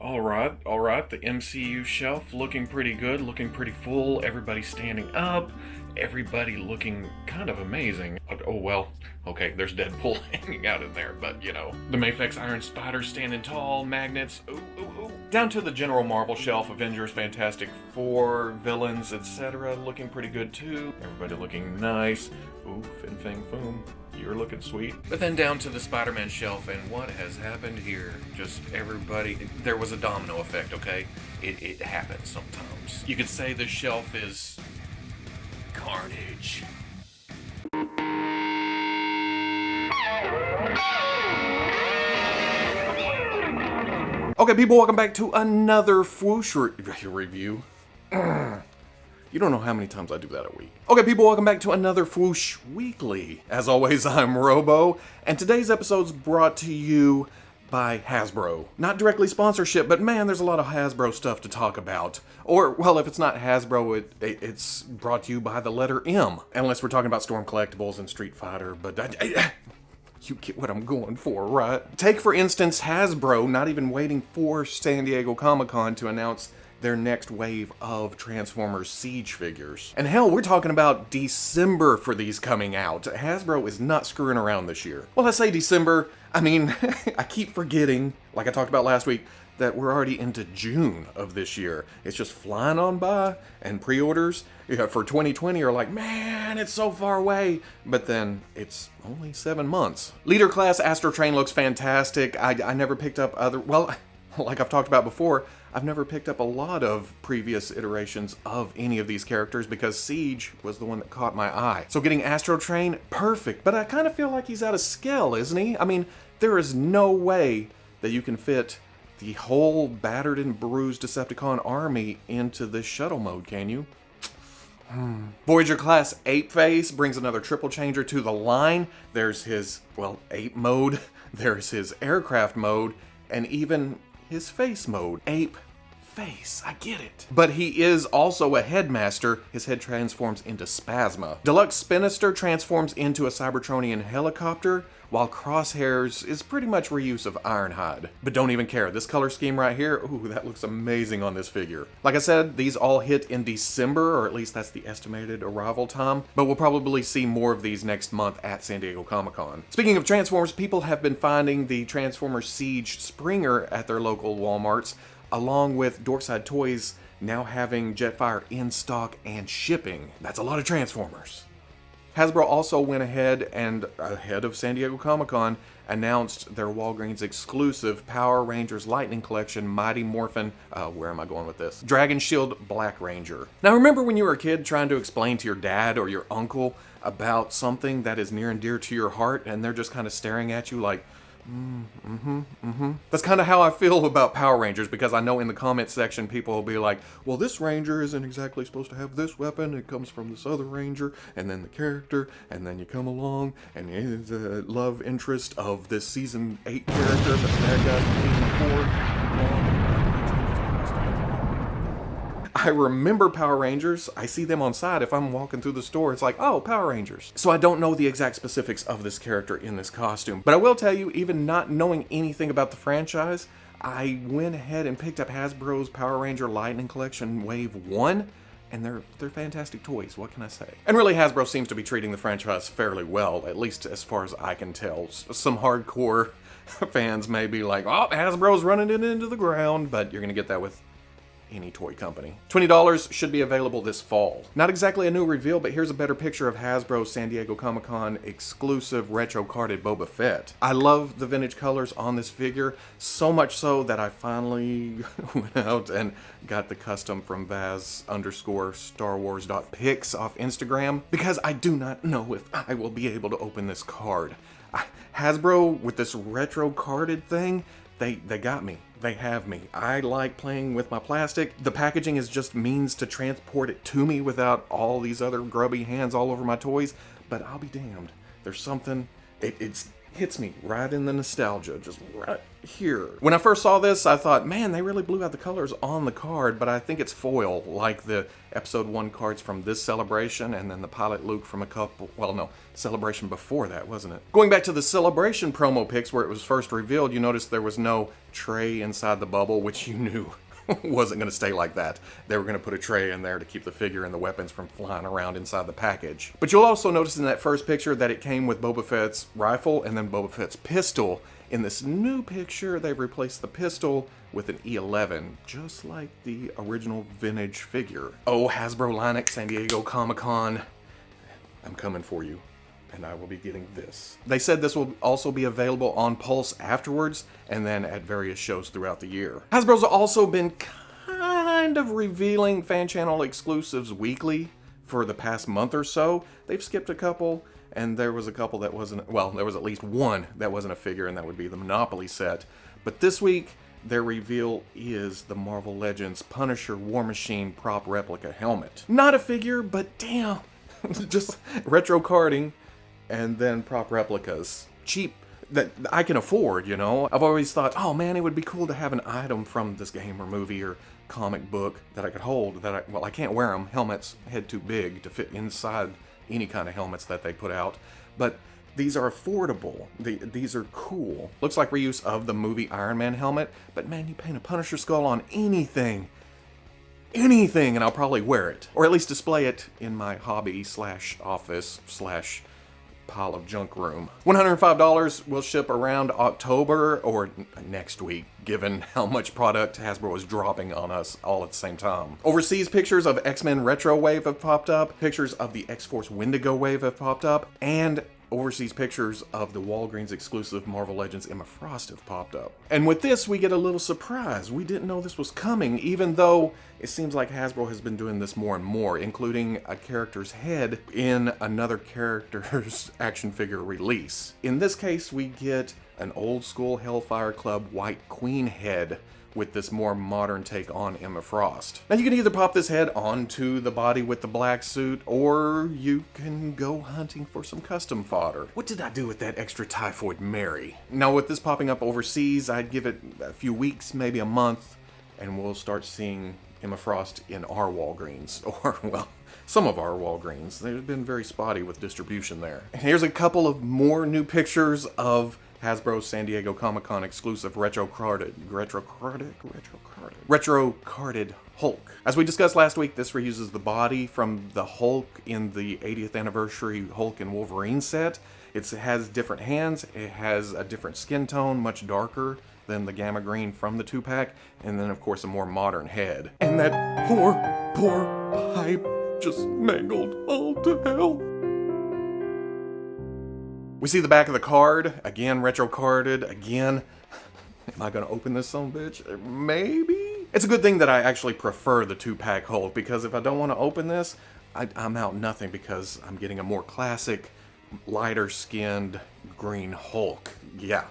All right. The MCU shelf looking pretty good, looking pretty full. Everybody standing up, everybody looking kind of amazing. Oh well, okay, there's Deadpool hanging out in there, but you know. The Mafex Iron Spider standing tall, magnets, ooh. Down to the general Marvel shelf, Avengers, Fantastic Four, villains, etc. looking pretty good too. Everybody looking nice. Ooh, Fin Fang Foom. You're looking sweet. But then down to the Spider-Man shelf, and what has happened here? Just everybody, there was a domino effect, okay? It happens sometimes. You could say this shelf is carnage. Okay, people, welcome back to another Fwoosh review. You don't know how many times I do that a week. Okay, people, welcome back to another Fwoosh Weekly. As always, I'm Robo, and today's episode's brought to you by Hasbro. Not directly sponsorship, but man, there's a lot of Hasbro stuff to talk about. Or, well, if it's not Hasbro, it's brought to you by the letter M. Unless we're talking about Storm Collectibles and Street Fighter, but you get what I'm going for, right? Take, for instance, Hasbro not even waiting for San Diego Comic-Con to announce their next wave of Transformers Siege figures. And hell, we're talking about December for these coming out. Hasbro is not screwing around this year. Well, I say December, I mean, I keep forgetting, like I talked about last week, that we're already into June of this year. It's just flying on by, and pre-orders for 2020 are like, man, it's so far away. But then it's only 7 months. Leader Class Astro Train looks fantastic. I never picked up other, well, like I've talked about before, I've never picked up a lot of previous iterations of any of these characters because Siege was the one that caught my eye. So getting Astro Train, perfect. But I kind of feel like he's out of scale, isn't he? I mean, there is no way that you can fit the whole battered and bruised Decepticon army into this shuttle mode, can you? Voyager Class Ape Face brings another triple changer to the line. There's his, well, ape mode. There's his aircraft mode. And even his face mode. Ape face, I get it. But he is also a headmaster. His head transforms into Spasma. Deluxe Spinister transforms into a Cybertronian helicopter, while Crosshairs is pretty much reuse of Ironhide. But don't even care, this color scheme right here, ooh, that looks amazing on this figure. Like I said, these all hit in December, or at least that's the estimated arrival time, but we'll probably see more of these next month at San Diego Comic-Con. Speaking of Transformers, people have been finding the Transformers Siege Springer at their local Walmarts, along with Dorkside Toys now having Jetfire in stock and shipping. That's a lot of Transformers. Hasbro also went ahead and, ahead of San Diego Comic-Con, announced their Walgreens exclusive Power Rangers Lightning Collection Mighty Morphin, where am I going with this? Dragon Shield Black Ranger. Now remember when you were a kid trying to explain to your dad or your uncle about something that is near and dear to your heart and they're just kind of staring at you like, That's kind of how I feel about Power Rangers, because I know in the comment section people will be like, well, this Ranger isn't exactly supposed to have this weapon, it comes from this other Ranger, and then the character, and then you come along, and it's the love interest of this Season 8 character, but the bad guys from Season 4. I remember Power Rangers. I see them on side. If I'm walking through the store, it's like, oh, Power Rangers. So I don't know the exact specifics of this character in this costume. But I will tell you, even not knowing anything about the franchise, I went ahead and picked up Hasbro's Power Ranger Lightning Collection Wave 1, and they're fantastic toys, what can I say? And really, Hasbro seems to be treating the franchise fairly well, at least as far as I can tell. Some hardcore fans may be like, oh, Hasbro's running it into the ground, but you're gonna get that with any toy company. $20 should be available this fall. Not exactly a new reveal, but here's a better picture of Hasbro's San Diego Comic-Con exclusive retro carded Boba Fett. I love the vintage colors on this figure, so much so that I finally went out and got the custom from Vaz_StarWars.pics off Instagram, because I do not know if I will be able to open this card. Hasbro, with this retro carded thing, they got me. They have me. I like playing with my plastic. The packaging is just means to transport it to me without all these other grubby hands all over my toys, but I'll be damned. There's something, it's hits me right in the nostalgia, just right here. When I first saw this, I thought, man, they really blew out the colors on the card, but I think it's foil, like the Episode 1 cards from this Celebration, and then the Pilot Luke from a couple, well, no, Celebration before that, wasn't it? Going back to the Celebration promo pics where it was first revealed, you noticed there was no tray inside the bubble, which you knew wasn't going to stay like that. They were going to put a tray in there to keep the figure and the weapons from flying around inside the package. But you'll also notice in that first picture that it came with Boba Fett's rifle and then Boba Fett's pistol. In this new picture, they've replaced the pistol with an E11, just like the original vintage figure. Oh, Hasbro Linux, San Diego Comic-Con, I'm coming for you. And I will be getting this. They said this will also be available on Pulse afterwards, and then at various shows throughout the year. Hasbro's also been kind of revealing fan channel exclusives weekly for the past month or so. They've skipped a couple, and there was a couple that wasn't, well, there was at least one that wasn't a figure, and that would be the Monopoly set. But this week, their reveal is the Marvel Legends Punisher War Machine prop replica helmet. Not a figure, but damn, just retro carding. And then prop replicas. Cheap, that I can afford, you know? I've always thought, oh man, it would be cool to have an item from this game or movie or comic book that I could hold, well, I can't wear them. Helmets, head too big to fit inside any kind of helmets that they put out. But these are affordable. These are cool. Looks like reuse of the movie Iron Man helmet, but man, you paint a Punisher skull on anything, and I'll probably wear it. Or at least display it in my hobby / office / pile of junk room. $105 will ship around October or next week, given how much product Hasbro is dropping on us all at the same time. Overseas pictures of X-Men Retro Wave have popped up, pictures of the X-Force Wendigo Wave have popped up, and overseas pictures of the Walgreens exclusive Marvel Legends Emma Frost have popped up. And with this, we get a little surprise. We didn't know this was coming, even though it seems like Hasbro has been doing this more and more, including a character's head in another character's action figure release. In this case, we get an old school Hellfire Club White Queen head with this more modern take on Emma Frost. Now you can either pop this head onto the body with the black suit, or you can go hunting for some custom fodder. What did I do with that extra Typhoid Mary? Now with this popping up overseas, I'd give it a few weeks, maybe a month, and we'll start seeing Emma Frost in our Walgreens, or well, some of our Walgreens. They've been very spotty with distribution there. And here's a couple of more new pictures of Hasbro's San Diego Comic-Con exclusive retro carded Hulk. As we discussed last week, this reuses the body from the Hulk in the 80th anniversary Hulk and Wolverine set. It has different hands, it has a different skin tone, much darker than the Gamma Green from the 2-pack, and then of course a more modern head. And that poor pipe just mangled all to hell. We see the back of the card, again retro carded, again. Am I gonna open this son bitch? Maybe? It's a good thing that I actually prefer the 2-pack Hulk, because if I don't want to open this, I'm out nothing, because I'm getting a more classic, lighter skinned green Hulk. Yeah,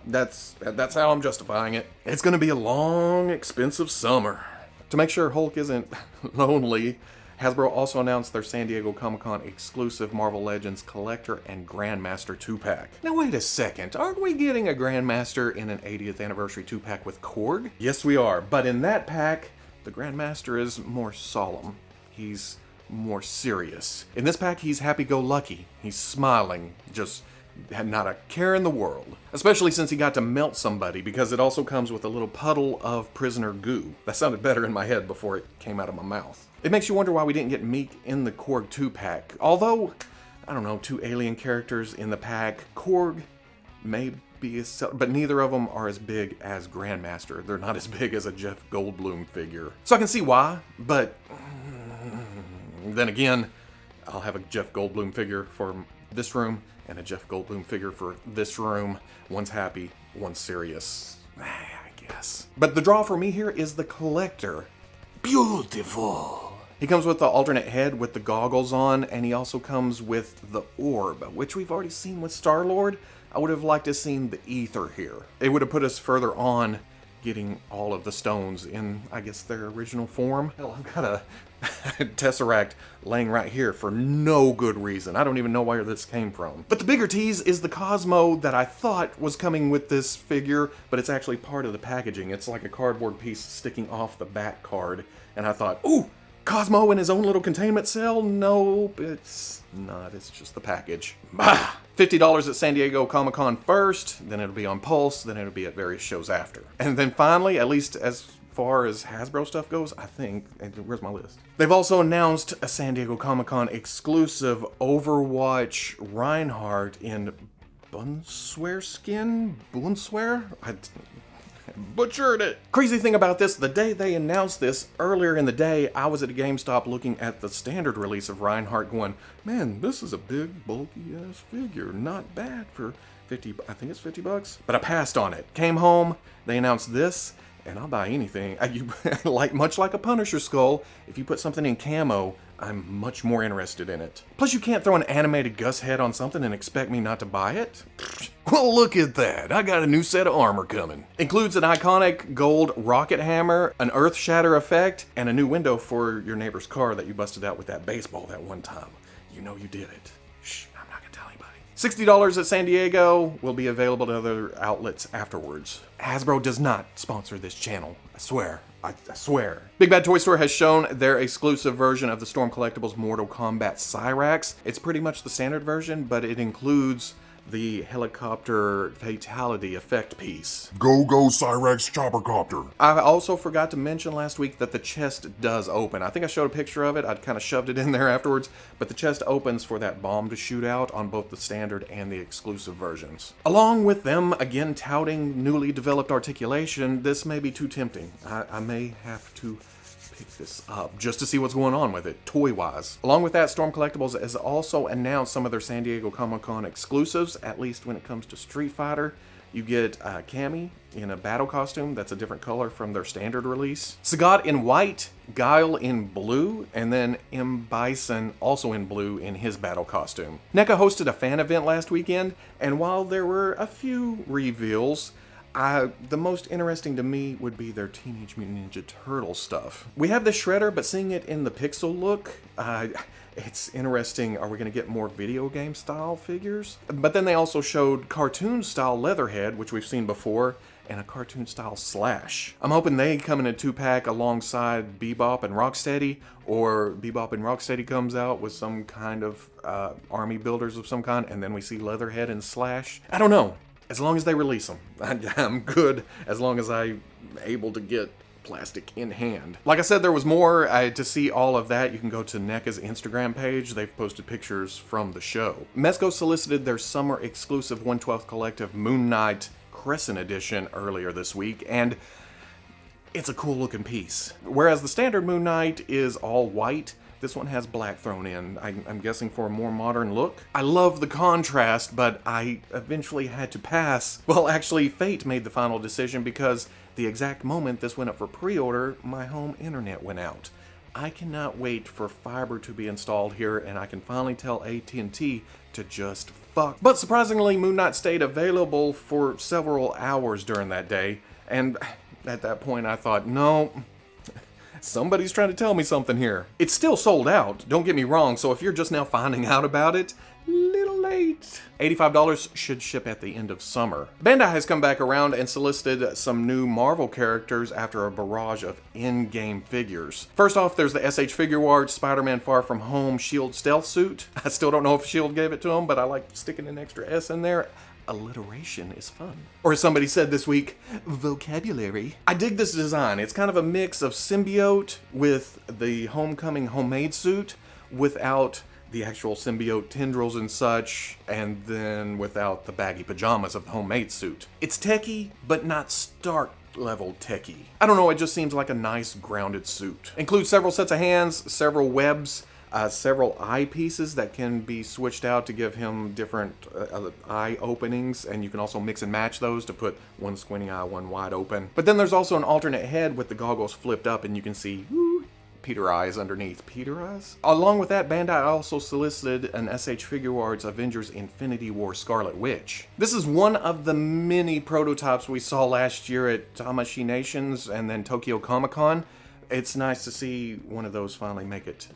that's how I'm justifying it. It's gonna be a long, expensive summer. To make sure Hulk isn't lonely, Hasbro also announced their San Diego Comic-Con exclusive Marvel Legends Collector and Grandmaster 2-pack. Now wait a second, aren't we getting a Grandmaster in an 80th anniversary 2-pack with Korg? Yes we are, but in that pack, the Grandmaster is more solemn. He's more serious. In this pack, he's happy-go-lucky. He's smiling, just had not a care in the world. Especially since he got to melt somebody, because it also comes with a little puddle of prisoner goo. That sounded better in my head before it came out of my mouth. It makes you wonder why we didn't get Meek in the Korg 2-pack. Although, I don't know, 2 alien characters in the pack. Korg may be, but neither of them are as big as Grandmaster. They're not as big as a Jeff Goldblum figure. So I can see why, but then again, I'll have a Jeff Goldblum figure for this room and a Jeff Goldblum figure for this room. One's happy, one's serious, I guess. But the draw for me here is the Collector. Beautiful. He comes with the alternate head with the goggles on, and he also comes with the orb, which we've already seen with Star-Lord. I would have liked to have seen the ether here. It would have put us further on getting all of the stones in, I guess, their original form. Hell, I've got a Tesseract laying right here for no good reason. I don't even know where this came from. But the bigger tease is the Cosmo that I thought was coming with this figure, but it's actually part of the packaging. It's like a cardboard piece sticking off the back card. And I thought, ooh, Cosmo in his own little containment cell? Nope, it's not. It's just the package. Bah! $50 at San Diego Comic-Con first, then it'll be on Pulse, then it'll be at various shows after. And then finally, at least as far as Hasbro stuff goes, I think, and where's my list? They've also announced a San Diego Comic-Con exclusive Overwatch Reinhardt in Bunswear skin? Bunswear? I butchered it. Crazy thing about this, the day they announced this, earlier in the day, I was at a GameStop looking at the standard release of Reinhardt going, man, this is a big, bulky ass figure. Not bad for 50, I think it's 50 bucks. But I passed on it. Came home, they announced this, and I'll buy anything. Much like a Punisher skull, if you put something in camo, I'm much more interested in it. Plus, you can't throw an animated Gus head on something and expect me not to buy it. Well, look at that. I got a new set of armor coming. Includes an iconic gold rocket hammer, an earth shatter effect, and a new window for your neighbor's car that you busted out with that baseball that one time. You know you did it. Shh, I'm not gonna tell anybody. $60 at San Diego will be available to other outlets afterwards. Hasbro does not sponsor this channel. I swear. I swear. Big Bad Toy Store has shown their exclusive version of the Storm Collectibles Mortal Kombat Cyrax. It's pretty much the standard version, but it includes the helicopter fatality effect piece. Go Cyrax Choppercopter. I also forgot to mention last week that the chest does open. I think I showed a picture of it. I'd kind of shoved it in there afterwards, but the chest opens for that bomb to shoot out on both the standard and the exclusive versions. Along with them, again, touting newly developed articulation, this may be too tempting. I may have to pick this up just to see what's going on with it, toy-wise. Along with that, Storm Collectibles has also announced some of their San Diego Comic-Con exclusives, at least when it comes to Street Fighter. You get Cammy in a battle costume that's a different color from their standard release. Sagat in white, Guile in blue, and then M. Bison also in blue in his battle costume. NECA hosted a fan event last weekend, and while there were a few reveals, the most interesting to me would be their Teenage Mutant Ninja Turtle stuff. We have the Shredder, but seeing it in the pixel look, it's interesting. Are we going to get more video game style figures? But then they also showed cartoon style Leatherhead, which we've seen before, and a cartoon style Slash. I'm hoping they come in a 2-pack alongside Bebop and Rocksteady, or Bebop and Rocksteady comes out with some kind of army builders of some kind, and then we see Leatherhead and Slash. I don't know. As long as they release them, I'm good as long as I'm able to get plastic in hand. Like I said, there was more. To see all of that, you can go to NECA's Instagram page. They've posted pictures from the show. Mezco solicited their summer exclusive 1/12 collective Moon Knight Crescent Edition earlier this week, and it's a cool looking piece. Whereas the standard Moon Knight is all white, this one has black thrown in, I'm guessing for a more modern look. I love the contrast, but I eventually had to pass. Well, actually, Fate made the final decision because the exact moment this went up for pre-order, my home internet went out. I cannot wait for fiber to be installed here, and I can finally tell AT&T to just fuck. But surprisingly, Moon Knight stayed available for several hours during that day, and at that point I thought, no, somebody's trying to tell me something here. It's still sold out, don't get me wrong, so if you're just now finding out about it, little late. $85 should ship at the end of summer. Bandai has come back around and solicited some new Marvel characters after a barrage of in-game figures. First off, there's the S.H. Figuarts Spider-Man Far From Home S.H.I.E.L.D. stealth suit. I still don't know if S.H.I.E.L.D. gave it to him, but I like sticking an extra S in there. Alliteration is fun. Or as somebody said this week, vocabulary. I dig this design. It's kind of a mix of symbiote with the Homecoming homemade suit without the actual symbiote tendrils and such, and then without the baggy pajamas of the homemade suit. It's techie, but not Stark level techie. I don't know, it just seems like a nice grounded suit. Includes several sets of hands, several webs, several eye pieces that can be switched out to give him different eye openings, and you can also mix and match those to put one squinty eye, one wide open. But then there's also an alternate head with the goggles flipped up, and you can see Peter Eyes underneath. Peter Eyes? Along with that, Bandai also solicited an SH Figuarts Avengers Infinity War Scarlet Witch. This is one of the many prototypes we saw last year at Tamashii Nations and then Tokyo Comic Con. It's nice to see one of those finally make it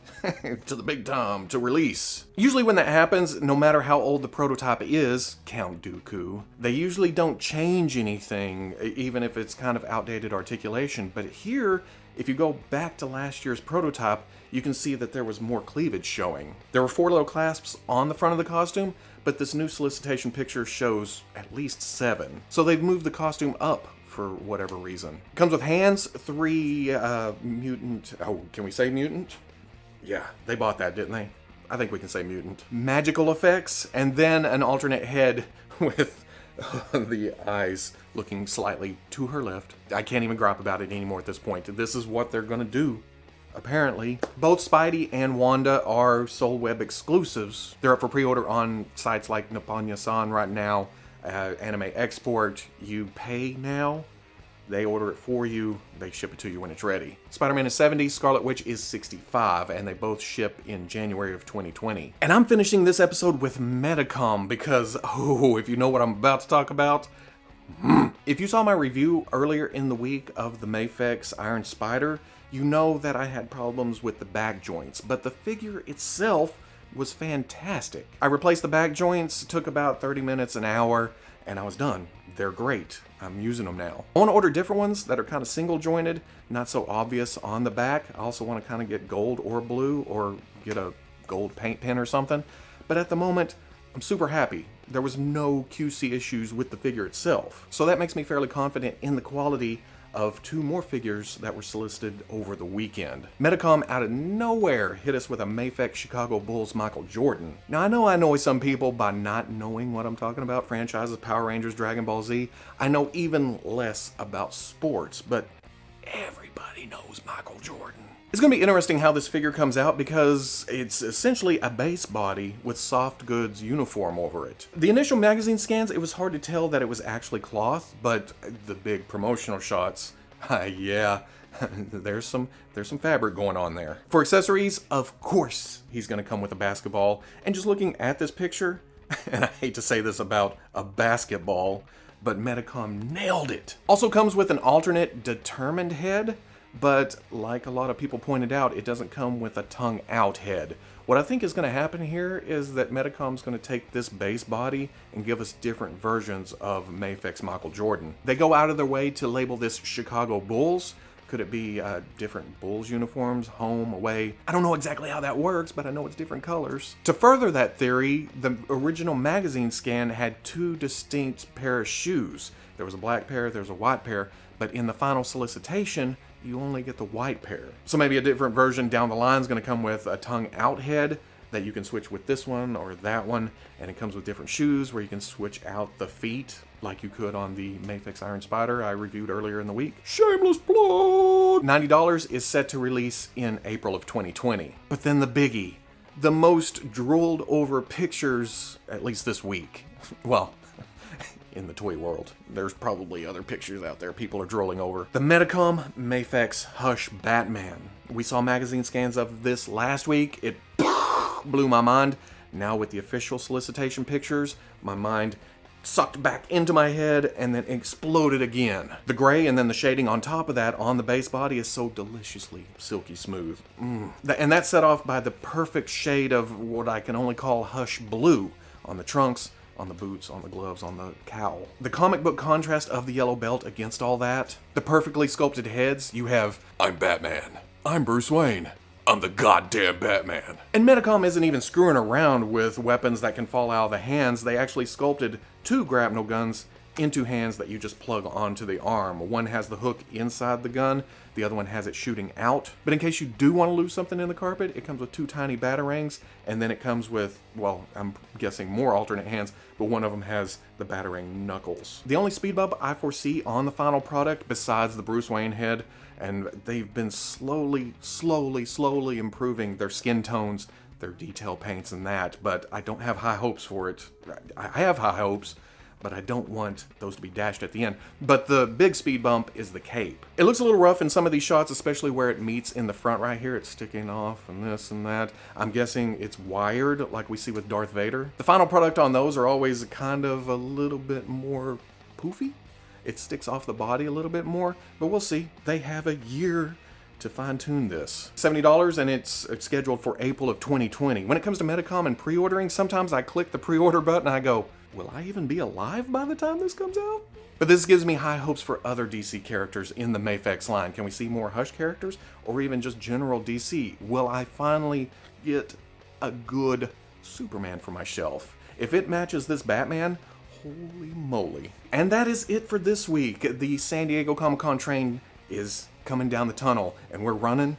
to the big time to release. Usually when that happens, no matter how old the prototype is, Count Dooku, they usually don't change anything, even if it's kind of outdated articulation. But here, if you go back to last year's prototype, you can see that there was more cleavage showing. There were 4 little clasps on the front of the costume, but this new solicitation picture shows at least 7. So they've moved the costume up for whatever reason. Comes with hands, 3 mutant... Oh, can we say mutant? Yeah, they bought that, didn't they? I think we can say mutant. Magical effects, and then an alternate head with the eyes looking slightly to her left. I can't even gripe about it anymore at this point. This is what they're gonna do, apparently. Both Spidey and Wanda are Soul Web exclusives. They're up for pre-order on sites like Nippon-Yasan right now. Anime Export, you pay now, they order it for you, they ship it to you when it's ready. Spider-Man is 70, Scarlet Witch is 65, and they both ship in January of 2020. And I'm finishing this episode with Medicom because, oh, if you know what I'm about to talk about, if you saw my review earlier in the week of the Mafex Iron Spider, you know that I had problems with the back joints, but the figure itself was fantastic. I replaced the back joints, took about 30 minutes, an hour, and I was done. They're great. I'm using them now. I want to order different ones that are kind of single jointed, not so obvious on the back. I also want to kind of get gold or blue or get a gold paint pen or something. But at the moment, I'm super happy. There was no QC issues with the figure itself. So that makes me fairly confident in the quality of 2 more figures that were solicited over the weekend. Medicom out of nowhere hit us with a Mafex Chicago Bulls Michael Jordan. Now I know I annoy some people by not knowing what I'm talking about, franchises, Power Rangers, Dragon Ball Z. I know even less about sports, but everybody knows Michael Jordan. It's going to be interesting how this figure comes out because it's essentially a base body with soft goods uniform over it. The initial magazine scans, it was hard to tell that it was actually cloth, but the big promotional shots, yeah, there's some fabric going on there. For accessories, of course, he's going to come with a basketball. And just looking at this picture, and I hate to say this about a basketball, but Medicom nailed it. Also comes with an alternate determined head. But like a lot of people pointed out, it doesn't come with a tongue out head. What I think is going to happen here is that Medicom's going to take this base body and give us different versions of Mafex Michael Jordan. They go out of their way to label this Chicago Bulls. Could it be different Bulls uniforms, home, away? I don't know exactly how that works, but I know it's different colors. To further that theory, the original magazine scan had 2 distinct pair of shoes. There was a black pair, there was a white pair, but in the final solicitation, you only get the white pair. So maybe a different version down the line is going to come with a tongue out head that you can switch with this one or that one, and it comes with different shoes where you can switch out the feet like you could on the Mafex Iron Spider I reviewed earlier in the week. Shameless plug! $90 is set to release in April of 2020. But then the biggie, the most drooled over pictures, at least this week. Well, in the toy world. There's probably other pictures out there people are drooling over. The Medicom Mafex Hush Batman. We saw magazine scans of this last week. It blew my mind. Now with the official solicitation pictures, my mind sucked back into my head and then exploded again. The gray and then the shading on top of that on the base body is so deliciously silky smooth. And that's set off by the perfect shade of what I can only call Hush Blue on the trunks, on the boots, on the gloves, on the cowl. The comic book contrast of the yellow belt against all that. The perfectly sculpted heads. You have, I'm Batman. I'm Bruce Wayne. I'm the goddamn Batman. And Medicom isn't even screwing around with weapons that can fall out of the hands. They actually sculpted 2 grapnel guns into hands that you just plug onto the arm. One has the hook inside the gun, the other one has it shooting out. But in case you do want to lose something in the carpet, it comes with 2 tiny batarangs, and then it comes with, well, I'm guessing more alternate hands, but one of them has the batarang knuckles. The only speed bump I foresee on the final product, besides the Bruce Wayne head, and they've been slowly improving their skin tones, their detail paints and that, but I don't have high hopes for it. I have high hopes, but I don't want those to be dashed at the end. But the big speed bump is the cape. It looks a little rough in some of these shots, especially where it meets in the front right here. It's sticking off and this and that. I'm guessing it's wired like we see with Darth Vader. The final product on those are always kind of a little bit more poofy. It sticks off the body a little bit more, but we'll see. They have a year to fine-tune this. $70, and it's scheduled for April of 2020. When it comes to Medicom and pre-ordering, sometimes I click the pre-order button and I go, will I even be alive by the time this comes out? But this gives me high hopes for other DC characters in the Mafex line. Can we see more Hush characters, or even just general DC? Will I finally get a good Superman for my shelf? If it matches this Batman, holy moly. And that is it for this week. The San Diego Comic-Con train is coming down the tunnel, and we're running,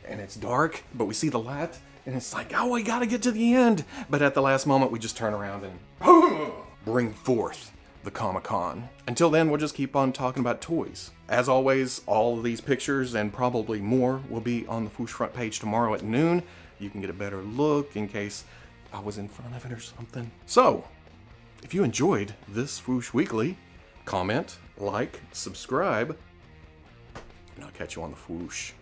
and it's dark, but we see the light, and it's like, oh, we gotta get to the end. But at the last moment, we just turn around and bring forth the Comic-Con. Until then, we'll just keep on talking about toys. As always, all of these pictures and probably more will be on the Fwoosh front page tomorrow at noon. You can get a better look in case I was in front of it or something. So, if you enjoyed this Fwoosh Weekly, comment, like, subscribe, and I'll catch you on the Fwoosh.